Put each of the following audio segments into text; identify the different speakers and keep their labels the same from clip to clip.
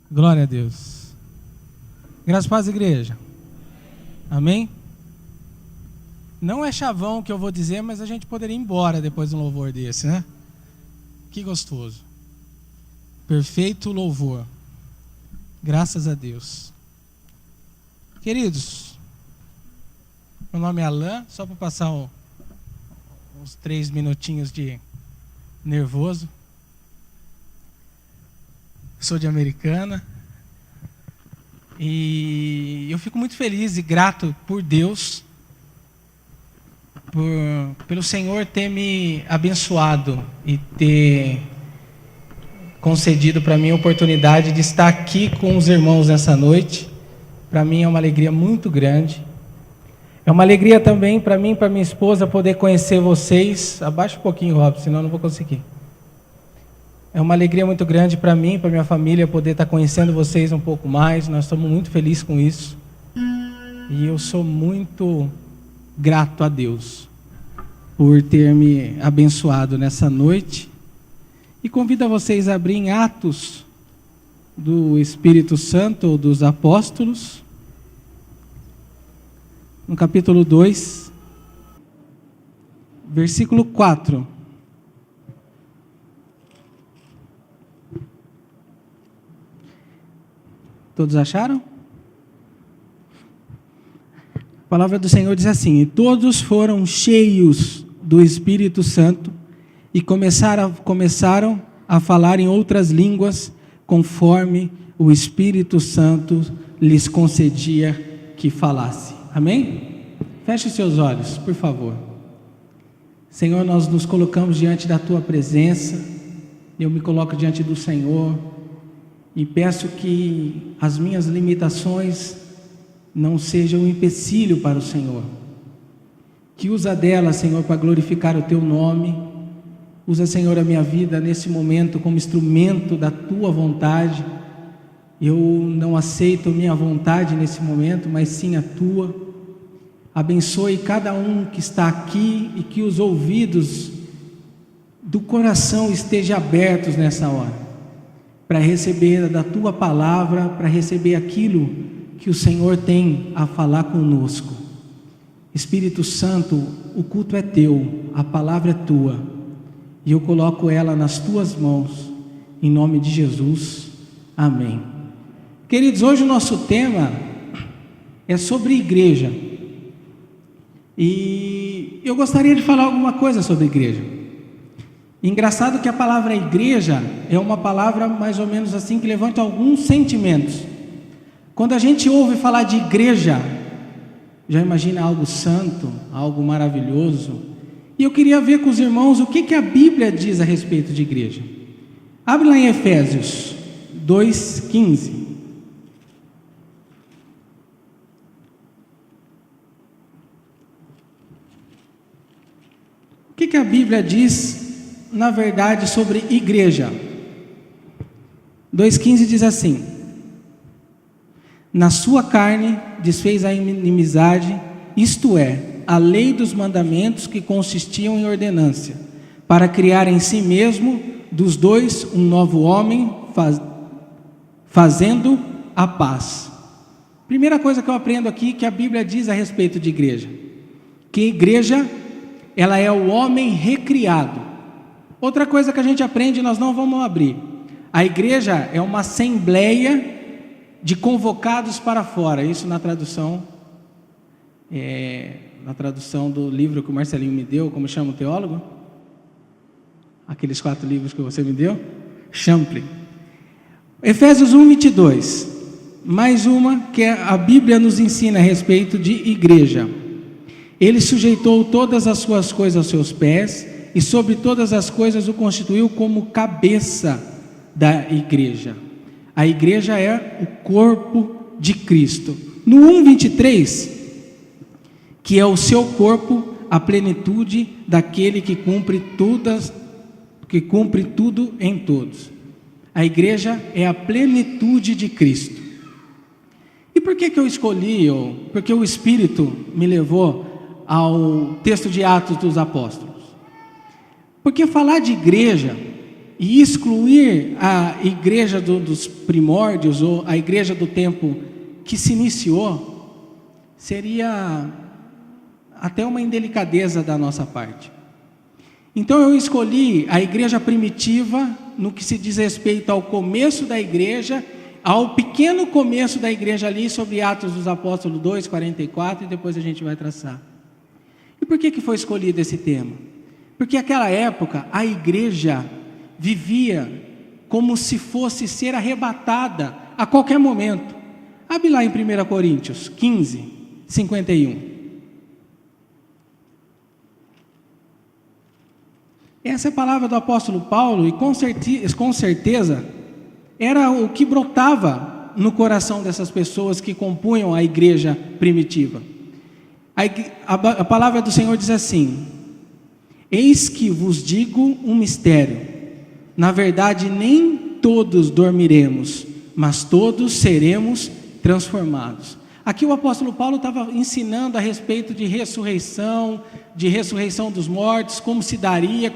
Speaker 1: Glória a Deus. Graças a Deus, igreja. Amém? Não é chavão que eu vou dizer, mas a gente poderia ir embora depois de um louvor desse, né? Que gostoso. Perfeito louvor. Graças a Deus. Queridos, meu nome é Alain, só para passar uns 3 minutinhos de nervoso. Sou de Americana e eu fico muito feliz e grato por Deus, pelo Senhor ter me abençoado e ter concedido para mim a oportunidade de estar aqui com os irmãos nessa noite. Para mim é uma alegria muito grande. É uma alegria também para mim e para minha esposa poder conhecer vocês. Abaixa um pouquinho, Robson, senão eu não vou conseguir. É uma alegria muito grande para mim e para minha família poder estar conhecendo vocês um pouco mais. Nós estamos muito felizes com isso. E eu sou muito grato a Deus por ter me abençoado nessa noite. E convido a vocês a abrirem Atos do Espírito Santo ou dos Apóstolos, no capítulo 2, versículo 4. Todos acharam? A palavra do Senhor diz assim: e todos foram cheios do Espírito Santo e começaram a falar em outras línguas, conforme o Espírito Santo lhes concedia que falasse. Amém? Feche seus olhos, por favor. Senhor, nós nos colocamos diante da Tua presença. Eu me coloco diante do Senhor e peço que as minhas limitações não sejam um empecilho para o Senhor. Que usa dela, Senhor, para glorificar o Teu nome. Usa, Senhor, a minha vida nesse momento como instrumento da Tua vontade. Eu não aceito minha vontade nesse momento, mas sim a Tua. Abençoe cada um que está aqui e que os ouvidos do coração estejam abertos nessa hora, para receber da Tua palavra, para receber aquilo que o Senhor tem a falar conosco. Espírito Santo, o culto é Teu, a palavra é Tua, e eu coloco ela nas Tuas mãos, em nome de Jesus, amém. Queridos, hoje o nosso tema é sobre igreja, e eu gostaria de falar alguma coisa sobre igreja. Engraçado que a palavra igreja é uma palavra mais ou menos assim que levanta alguns sentimentos. Quando a gente ouve falar de igreja, já imagina algo santo, algo maravilhoso. E eu queria ver com os irmãos o que a Bíblia diz a respeito de igreja. Abre lá em Efésios 2:15. O que a Bíblia diz, na verdade, sobre igreja? 2:15 diz assim: na sua carne desfez a inimizade, isto é, a lei dos mandamentos que consistiam em ordenância, para criar em si mesmo dos dois um novo homem, fazendo a paz. Primeira coisa que eu aprendo aqui que a Bíblia diz a respeito de igreja, que igreja, ela é o homem recriado. Outra coisa que a gente aprende, nós não vamos abrir, a igreja é uma assembleia de convocados para fora. Isso na tradução do livro que o Marcelinho me deu, como chama o teólogo? Aqueles 4 livros que você me deu? Champlin. Efésios 1:22. Mais uma que a Bíblia nos ensina a respeito de igreja. Ele sujeitou todas as suas coisas aos seus pés e sobre todas as coisas o constituiu como cabeça da igreja. A igreja é o corpo de Cristo. No 1:23, que é o seu corpo, a plenitude daquele que cumpre tudo em todos. A igreja é a plenitude de Cristo. E por que eu escolhi, porque o Espírito me levou ao texto de Atos dos Apóstolos? Porque falar de igreja e excluir a igreja dos primórdios, ou a igreja do tempo que se iniciou, seria até uma indelicadeza da nossa parte. Então eu escolhi a igreja primitiva, no que se diz respeito ao começo da igreja, ao pequeno começo da igreja ali, sobre Atos dos Apóstolos 2, 44, e depois a gente vai traçar. E por que foi escolhido esse tema? Porque naquela época a igreja vivia como se fosse ser arrebatada a qualquer momento. Abre lá em 1 Coríntios 15, 51. Essa é a palavra do apóstolo Paulo, e com certeza era o que brotava no coração dessas pessoas que compunham a igreja primitiva. A palavra do Senhor diz assim: eis que vos digo um mistério, na verdade nem todos dormiremos, mas todos seremos transformados. Aqui o apóstolo Paulo estava ensinando a respeito de ressurreição dos mortos, como se daria,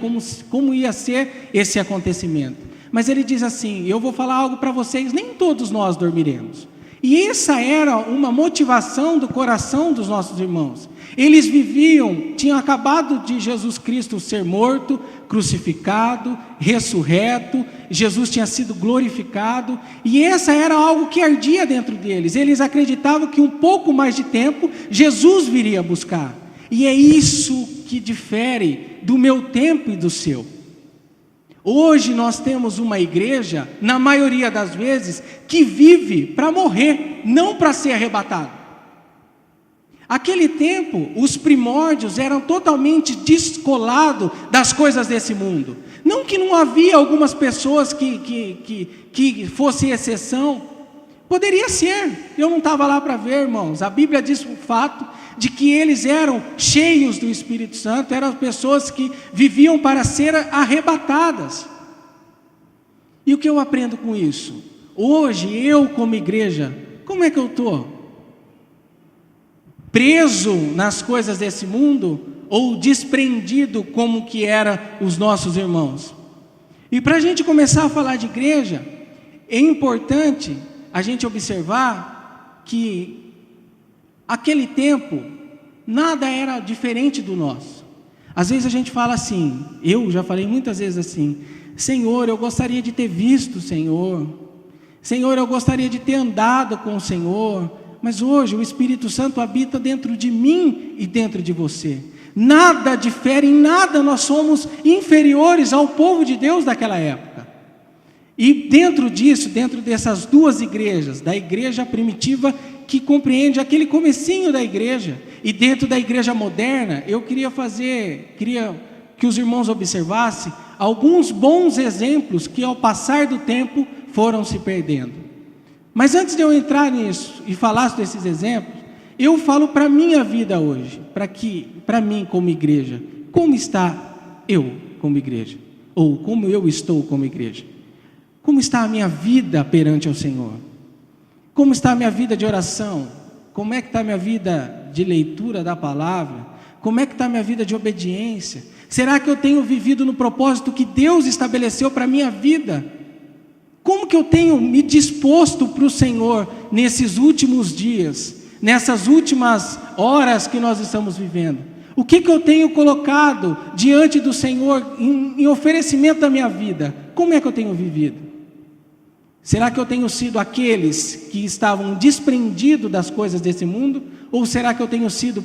Speaker 1: como ia ser esse acontecimento. Mas ele diz assim: eu vou falar algo para vocês, nem todos nós dormiremos. E essa era uma motivação do coração dos nossos irmãos. Eles viviam, tinham acabado de Jesus Cristo ser morto, crucificado, ressurreto, Jesus tinha sido glorificado, e essa era algo que ardia dentro deles. Eles acreditavam que um pouco mais de tempo Jesus viria buscar. E é isso que difere do meu tempo e do seu. Hoje nós temos uma igreja, na maioria das vezes, que vive para morrer, não para ser arrebatado. Aquele tempo, os primórdios eram totalmente descolados das coisas desse mundo. Não que não havia algumas pessoas que fosse exceção, poderia ser, eu não estava lá para ver, irmãos. A Bíblia diz o fato de que eles eram cheios do Espírito Santo, eram pessoas que viviam para ser arrebatadas. E o que eu aprendo com isso? Hoje, eu como igreja, como é que eu estou? Preso nas coisas desse mundo, ou desprendido como que eram os nossos irmãos? E para a gente começar a falar de igreja, é importante a gente observar que aquele tempo, nada era diferente do nosso. Às vezes a gente fala assim, eu já falei muitas vezes assim: Senhor, eu gostaria de ter visto o Senhor. Senhor, eu gostaria de ter andado com o Senhor. Mas hoje o Espírito Santo habita dentro de mim e dentro de você. Nada difere, em nada nós somos inferiores ao povo de Deus daquela época. E dentro disso, dentro dessas duas igrejas, da igreja primitiva que compreende aquele comecinho da igreja, e dentro da igreja moderna, eu queria que os irmãos observassem alguns bons exemplos que ao passar do tempo foram se perdendo. Mas antes de eu entrar nisso e falar desses exemplos, eu falo para a minha vida hoje, para mim como igreja, como está eu como igreja, ou como eu estou como igreja. Como está a minha vida perante o Senhor? Como está a minha vida de oração? Como é que está a minha vida de leitura da palavra? Como é que está a minha vida de obediência? Será que eu tenho vivido no propósito que Deus estabeleceu para a minha vida? Como que eu tenho me disposto para o Senhor nesses últimos dias, nessas últimas horas que nós estamos vivendo? O que eu tenho colocado diante do Senhor em oferecimento da minha vida? Como é que eu tenho vivido? Será que eu tenho sido aqueles que estavam desprendidos das coisas desse mundo? Ou será que eu tenho sido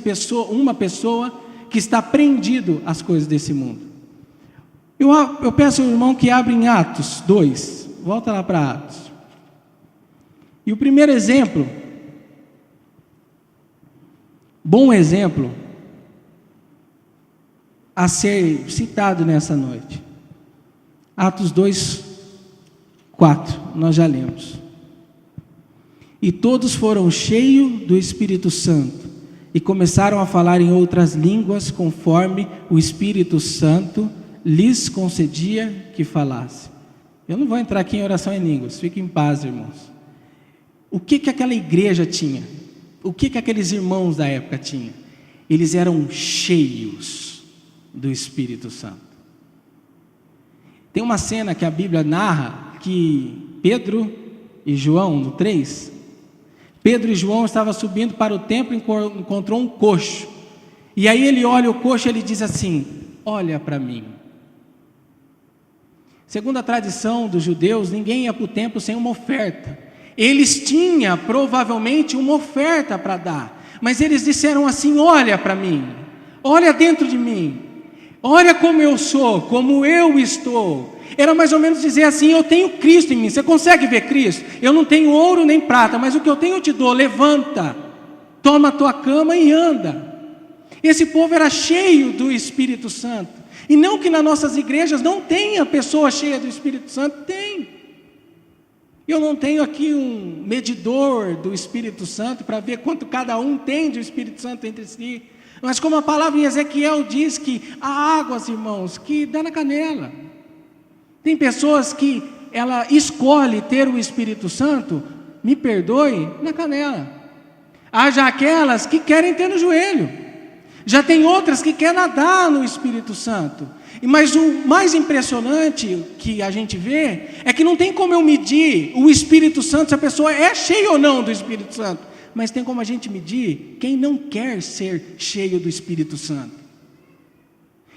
Speaker 1: uma pessoa que está prendido às coisas desse mundo? Eu peço ao irmão que abra em Atos 2. Volta lá para Atos. E o primeiro exemplo, bom exemplo, a ser citado nessa noite. Atos 2, 4, nós já lemos. E todos foram cheios do Espírito Santo, e começaram a falar em outras línguas, conforme o Espírito Santo lhes concedia que falasse. Eu não vou entrar aqui em oração em línguas, fiquem em paz, irmãos. O que aquela igreja tinha? O que aqueles irmãos da época tinham? Eles eram cheios do Espírito Santo. Tem uma cena que a Bíblia narra que Pedro e João, no 3, Pedro e João estavam subindo para o templo e encontrou um coxo. E aí ele olha o coxo e ele diz assim: olha para mim. Segundo a tradição dos judeus, ninguém ia para o templo sem uma oferta. Eles tinham provavelmente uma oferta para dar, mas eles disseram assim: olha para mim, olha dentro de mim, olha como eu sou, como eu estou. Era mais ou menos dizer assim: eu tenho Cristo em mim. Você consegue ver Cristo? Eu não tenho ouro nem prata, mas o que eu tenho eu te dou. Levanta, toma a tua cama e anda. Esse povo era cheio do Espírito Santo. E não que nas nossas igrejas não tenha pessoa cheia do Espírito Santo, tem. Eu não tenho aqui um medidor do Espírito Santo para ver quanto cada um tem de Espírito Santo entre si. Mas como a palavra em Ezequiel diz que há águas, irmãos, que dá na canela. Tem pessoas que ela escolhe ter o Espírito Santo, me perdoe, na canela. Há já aquelas que querem ter no joelho. Já tem outras que querem nadar no Espírito Santo. Mas o mais impressionante que a gente vê é que não tem como eu medir o Espírito Santo, se a pessoa é cheia ou não do Espírito Santo. Mas tem como a gente medir quem não quer ser cheio do Espírito Santo.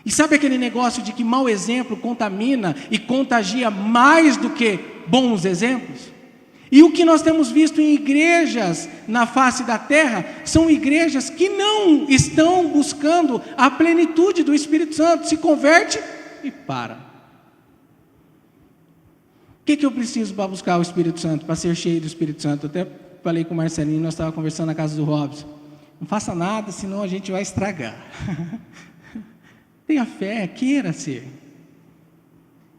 Speaker 1: E sabe aquele negócio de que mau exemplo contamina e contagia mais do que bons exemplos? E o que nós temos visto em igrejas na face da terra, são igrejas que não estão buscando a plenitude do Espírito Santo, se converte e para. O que eu preciso para buscar o Espírito Santo, para ser cheio do Espírito Santo? Eu até falei com o Marcelinho, nós estávamos conversando na casa do Robson. Não faça nada, senão a gente vai estragar. Tenha fé, queira ser.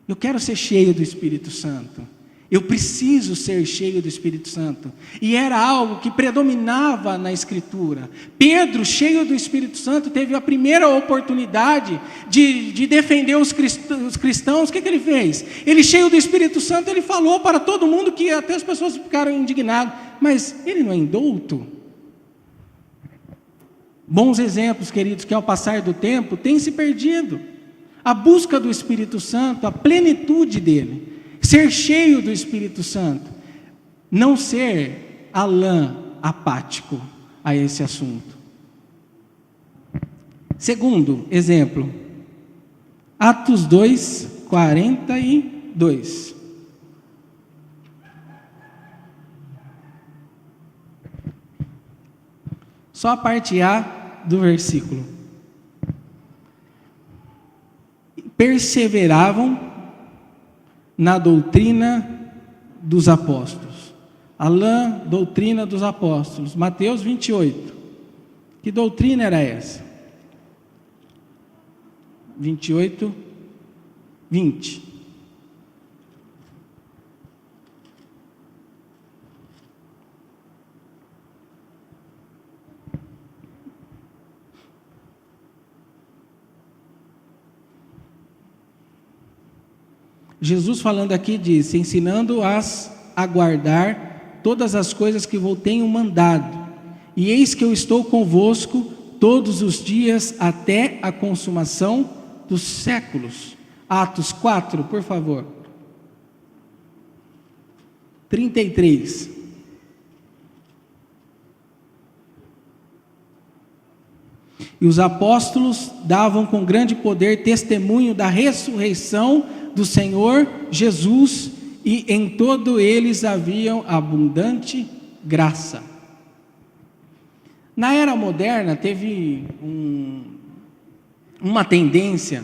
Speaker 1: Eu quero ser cheio do Espírito Santo. Eu preciso ser cheio do Espírito Santo. E era algo que predominava na Escritura. Pedro, cheio do Espírito Santo, teve a primeira oportunidade de defender os cristãos. O que ele fez? Ele, cheio do Espírito Santo, ele falou para todo mundo, que até as pessoas ficaram indignadas. Mas ele não é indulto? Bons exemplos, queridos, que ao passar do tempo têm se perdido. A busca do Espírito Santo, a plenitude dele. Ser cheio do Espírito Santo, não ser Alain apático a esse assunto. Segundo exemplo, Atos 2, 42. Só a parte A do versículo. Perseveravam na doutrina dos apóstolos. Alain, doutrina dos apóstolos. Mateus 28. Que doutrina era essa? 28, 20. Jesus falando aqui diz: ensinando-as a guardar todas as coisas que vos tenho mandado, e eis que eu estou convosco todos os dias até a consumação dos séculos. Atos 4, por favor. 33. E os apóstolos davam com grande poder testemunho da ressurreição do Senhor Jesus, e em todo eles haviam abundante graça. Na era moderna teve uma tendência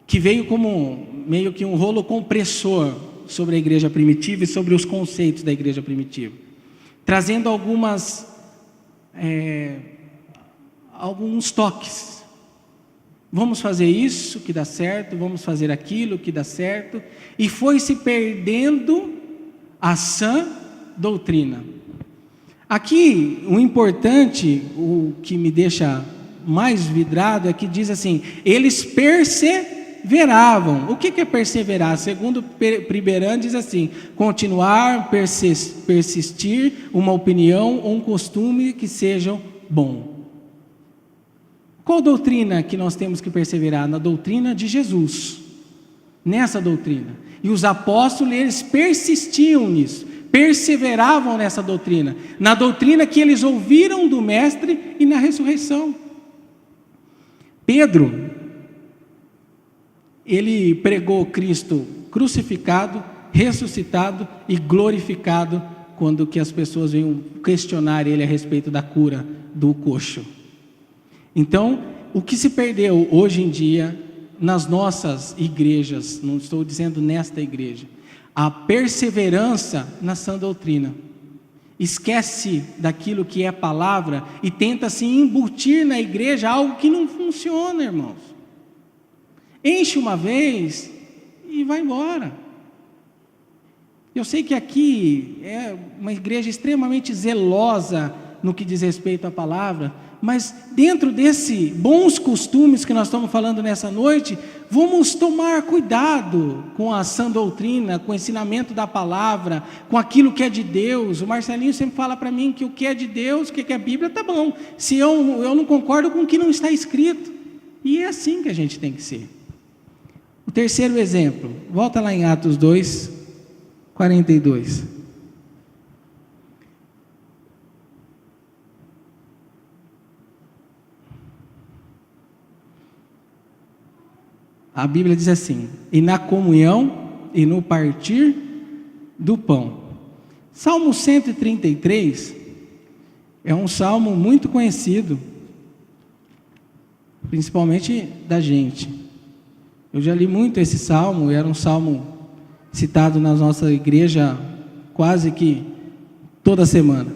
Speaker 1: que veio como meio que um rolo compressor sobre a igreja primitiva e sobre os conceitos da igreja primitiva, trazendo alguns toques. Vamos fazer isso que dá certo, vamos fazer aquilo que dá certo, e foi se perdendo a sã doutrina. Aqui, o importante, o que me deixa mais vidrado, é que diz assim: eles perseveravam. O que é perseverar? Segundo Priberan diz assim: continuar, persistir, uma opinião ou um costume que sejam bom. Qual doutrina que nós temos que perseverar? Na doutrina de Jesus. nessa doutrina. E os apóstolos, eles persistiam nisso, perseveravam nessa doutrina, na doutrina que eles ouviram do Mestre e na ressurreição. Pedro, ele pregou Cristo crucificado, ressuscitado e glorificado, quando que as pessoas vinham questionar ele a respeito da cura do coxo. Então, o que se perdeu hoje em dia nas nossas igrejas, não estou dizendo nesta igreja, a perseverança na sã doutrina. Esquece daquilo que é palavra e tenta se embutir na igreja algo que não funciona, irmãos. Enche uma vez e vai embora. Eu sei que aqui é uma igreja extremamente zelosa no que diz respeito à palavra, mas dentro desses bons costumes que nós estamos falando nessa noite, vamos tomar cuidado com a sã doutrina, com o ensinamento da palavra, com aquilo que é de Deus. O Marcelinho sempre fala para mim que o que é de Deus, o que é Bíblia, tá bom. Se eu não concordo com o que não está escrito. E é assim que a gente tem que ser. O terceiro exemplo, volta lá em Atos 2, 42. A Bíblia diz assim: e na comunhão e no partir do pão. Salmo 133 é um salmo muito conhecido, principalmente da gente. Eu já li muito esse salmo, era um salmo citado na nossa igreja quase que toda semana.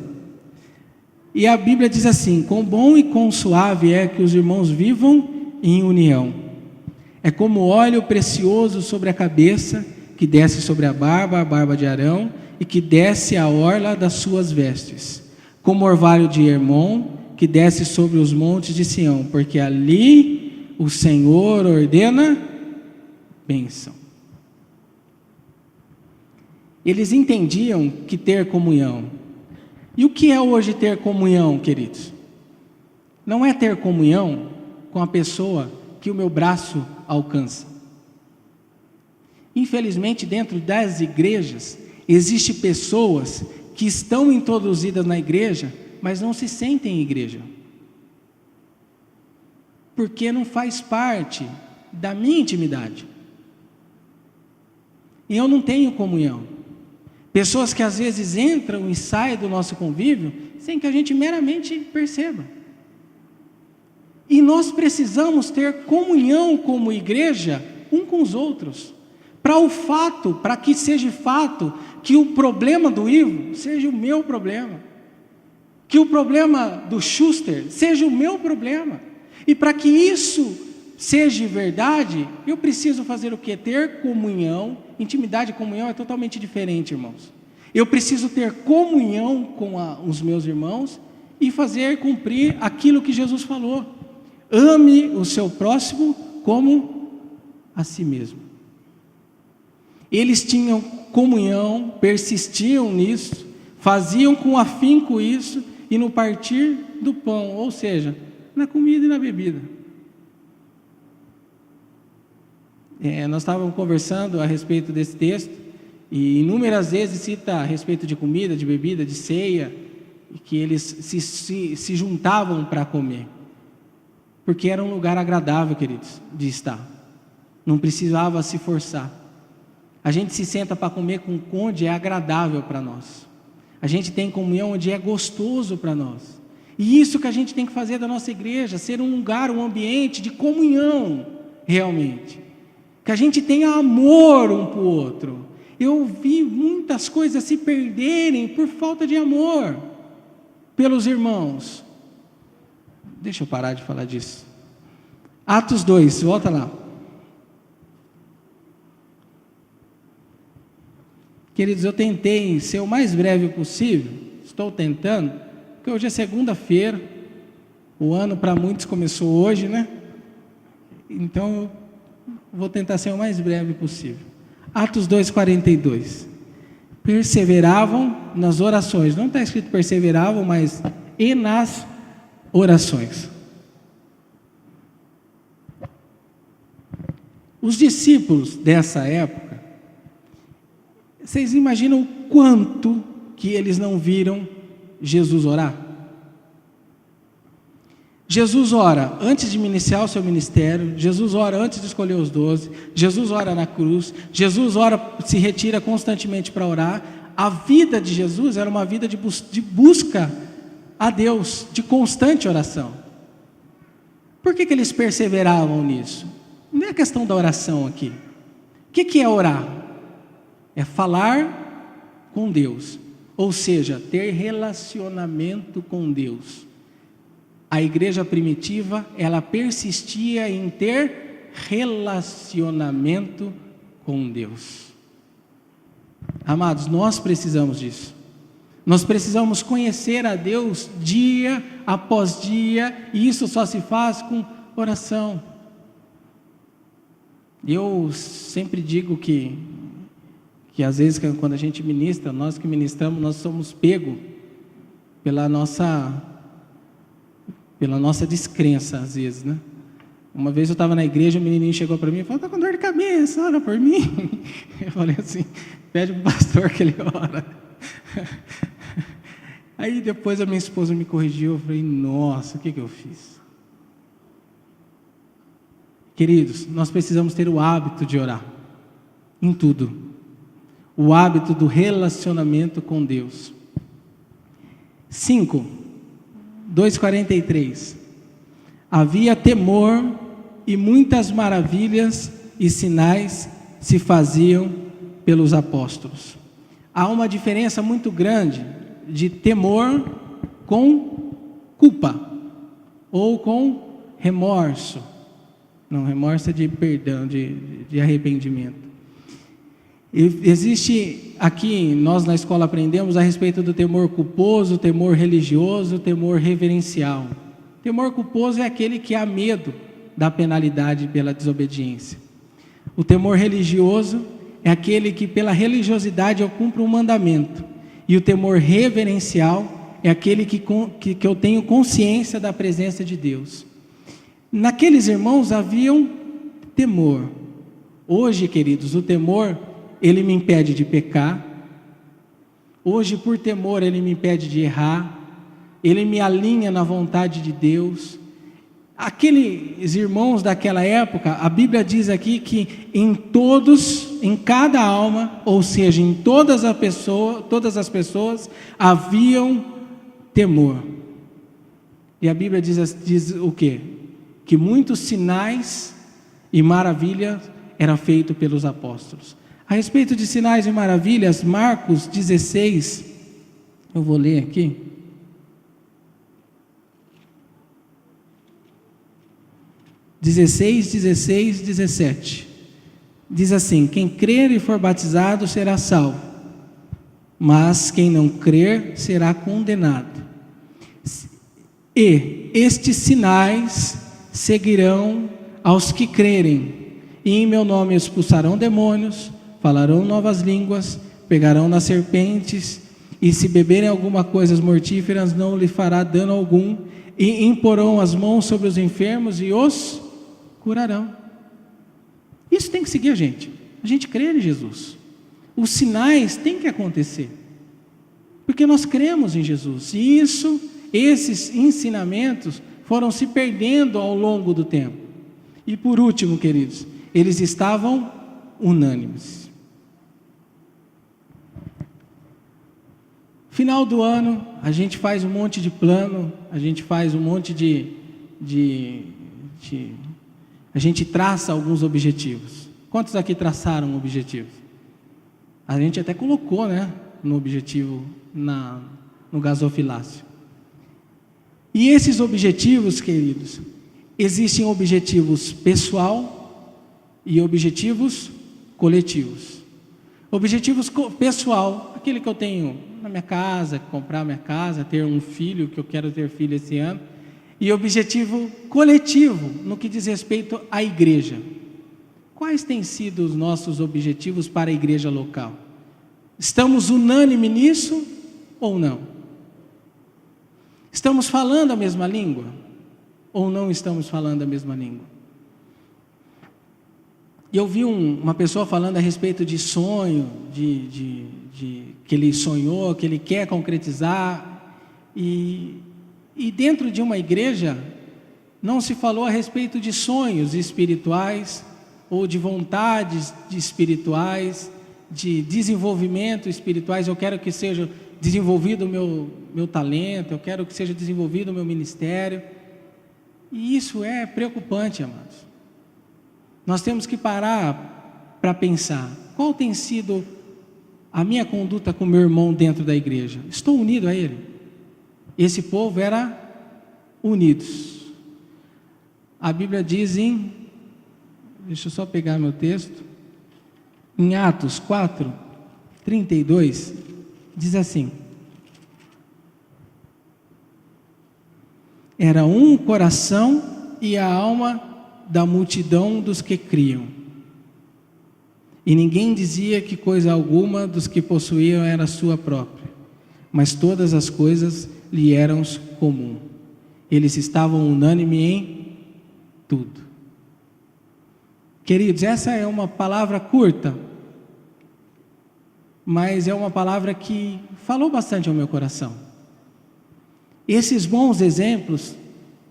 Speaker 1: E a Bíblia diz assim: quão bom e quão suave é que os irmãos vivam em união. É como óleo precioso sobre a cabeça, que desce sobre a barba de Arão, e que desce a orla das suas vestes. Como orvalho de Hermon, que desce sobre os montes de Sião, porque ali o Senhor ordena bênção. Eles entendiam que ter comunhão. E o que é hoje ter comunhão, queridos? Não é ter comunhão com a pessoa que o meu braço alcança. Infelizmente, dentro das igrejas, existem pessoas que estão introduzidas na igreja, mas não se sentem igreja, porque não faz parte da minha intimidade. E eu não tenho comunhão. Pessoas que às vezes entram e saem do nosso convívio, sem que a gente meramente perceba. E nós precisamos ter comunhão como igreja, um com os outros, para que seja fato, que o problema do Ivo seja o meu problema, que o problema do Schuster seja o meu problema, e para que isso seja verdade, eu preciso fazer o quê? Ter comunhão. Intimidade e comunhão é totalmente diferente, irmãos. Eu preciso ter comunhão com os meus irmãos, e fazer cumprir aquilo que Jesus falou: ame o seu próximo como a si mesmo. Eles tinham comunhão, persistiam nisso, faziam com afinco isso, e no partir do pão, ou seja, na comida e na bebida. Nós estávamos conversando a respeito desse texto, e inúmeras vezes cita a respeito de comida, de bebida, de ceia, que eles se juntavam para comer. Porque era um lugar agradável, queridos, de estar. Não precisava se forçar. A gente se senta para comer com onde é agradável para nós. A gente tem comunhão onde é gostoso para nós. E isso que a gente tem que fazer da nossa igreja, ser um lugar, um ambiente de comunhão, realmente. Que a gente tenha amor um para o outro. Eu vi muitas coisas se perderem por falta de amor pelos irmãos. Deixa eu parar de falar disso. Atos 2, volta lá. Queridos, eu tentei ser o mais breve possível, estou tentando, porque hoje é segunda-feira, o ano para muitos começou hoje, né? Então, vou tentar ser o mais breve possível. Atos 2, 42. Perseveravam nas orações, não está escrito perseveravam, mas e nas orações. Os discípulos dessa época, vocês imaginam o quanto que eles não viram Jesus orar? Jesus ora antes de iniciar o seu ministério, Jesus ora antes de escolher os 12, Jesus ora na cruz, Jesus ora, se retira constantemente para orar. A vida de Jesus era uma vida de busca a Deus, de constante oração. Por que eles perseveravam nisso? Não é questão da oração aqui. O que é orar? É falar com Deus, ou seja, ter relacionamento com Deus. A igreja primitiva, ela persistia em ter relacionamento com Deus. Amados, nós precisamos disso. Nós precisamos conhecer a Deus dia após dia, e isso só se faz com oração. Eu sempre digo que às vezes quando a gente ministra, nós que ministramos, nós somos pegos pela nossa descrença, às vezes, né? Uma vez eu estava na igreja, o menininho chegou para mim e falou: está com dor de cabeça, ora por mim. Eu falei assim: pede para o pastor que ele ora. Aí depois a minha esposa me corrigiu, eu falei: nossa, o que eu fiz? Queridos, nós precisamos ter o hábito de orar, em tudo. O hábito do relacionamento com Deus. 2:43. Havia temor e muitas maravilhas e sinais se faziam pelos apóstolos. Há uma diferença muito grande de temor com culpa ou com remorso. Não, remorso é de perdão, de arrependimento. Existe aqui, nós na escola aprendemos a respeito do temor culposo, temor religioso, temor reverencial. Temor culposo é aquele que há medo da penalidade pela desobediência. O temor religioso é aquele que pela religiosidade eu cumpro um mandamento. E o temor reverencial é aquele que eu tenho consciência da presença de Deus. Naqueles irmãos havia um temor. Hoje, queridos, o temor, ele me impede de pecar. Hoje, por temor, ele me impede de errar. Ele me alinha na vontade de Deus. Aqueles irmãos daquela época, a Bíblia diz aqui que em cada alma, ou seja, em todas as pessoas, haviam temor. E a Bíblia diz o quê? Que muitos sinais e maravilhas eram feitos pelos apóstolos. A respeito de sinais e maravilhas, Marcos 16, eu vou ler aqui. (16, 16, 17). Diz assim: quem crer e for batizado será salvo, mas quem não crer será condenado. E estes sinais seguirão aos que crerem, e em meu nome expulsarão demônios, falarão novas línguas, pegarão nas serpentes, e se beberem alguma coisa mortíferas não lhe fará dano algum, e imporão as mãos sobre os enfermos e os curarão. Isso tem que seguir a gente crê em Jesus. Os sinais têm que acontecer, porque nós cremos em Jesus, e esses ensinamentos foram se perdendo ao longo do tempo. E por último, queridos, eles estavam unânimes. Final do ano, a gente faz um monte de plano, a gente faz um monte a gente traça alguns objetivos. Quantos aqui traçaram objetivos? A gente até colocou, né, no objetivo, no gasofilácio. E esses objetivos, queridos, existem objetivos pessoal e objetivos coletivos. Objetivos pessoal, aquele que eu tenho na minha casa, comprar minha casa, ter um filho, que eu quero ter filho esse ano. E objetivo coletivo, no que diz respeito à igreja. Quais têm sido os nossos objetivos para a igreja local? Estamos unânimes nisso ou não? Estamos falando a mesma língua? Ou não estamos falando a mesma língua? E eu vi uma pessoa falando a respeito de sonho, que ele sonhou, que ele quer concretizar, e dentro de uma igreja não se falou a respeito de sonhos espirituais, ou de vontades espirituais, de desenvolvimento espirituais. Eu quero que seja desenvolvido o meu talento, eu quero que seja desenvolvido o meu ministério, e isso é preocupante, amados. Nós temos que parar para pensar, qual tem sido a minha conduta com meu irmão dentro da igreja? Estou unido a ele? Esse povo era unidos. A Bíblia diz deixa eu só pegar meu texto, em Atos 4, 32, diz assim: era um coração e a alma da multidão dos que criam, e ninguém dizia que coisa alguma dos que possuíam era sua própria, mas todas as coisas lhe eram comum. Eles estavam unânimes em tudo. Queridos, essa é uma palavra curta, mas é uma palavra que falou bastante ao meu coração. Esses bons exemplos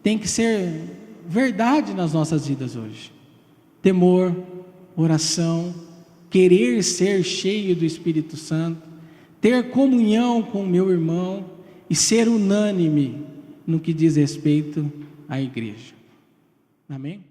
Speaker 1: têm que ser verdade nas nossas vidas hoje. Temor, oração, querer ser cheio do Espírito Santo, ter comunhão com o meu irmão e ser unânime no que diz respeito à igreja. Amém?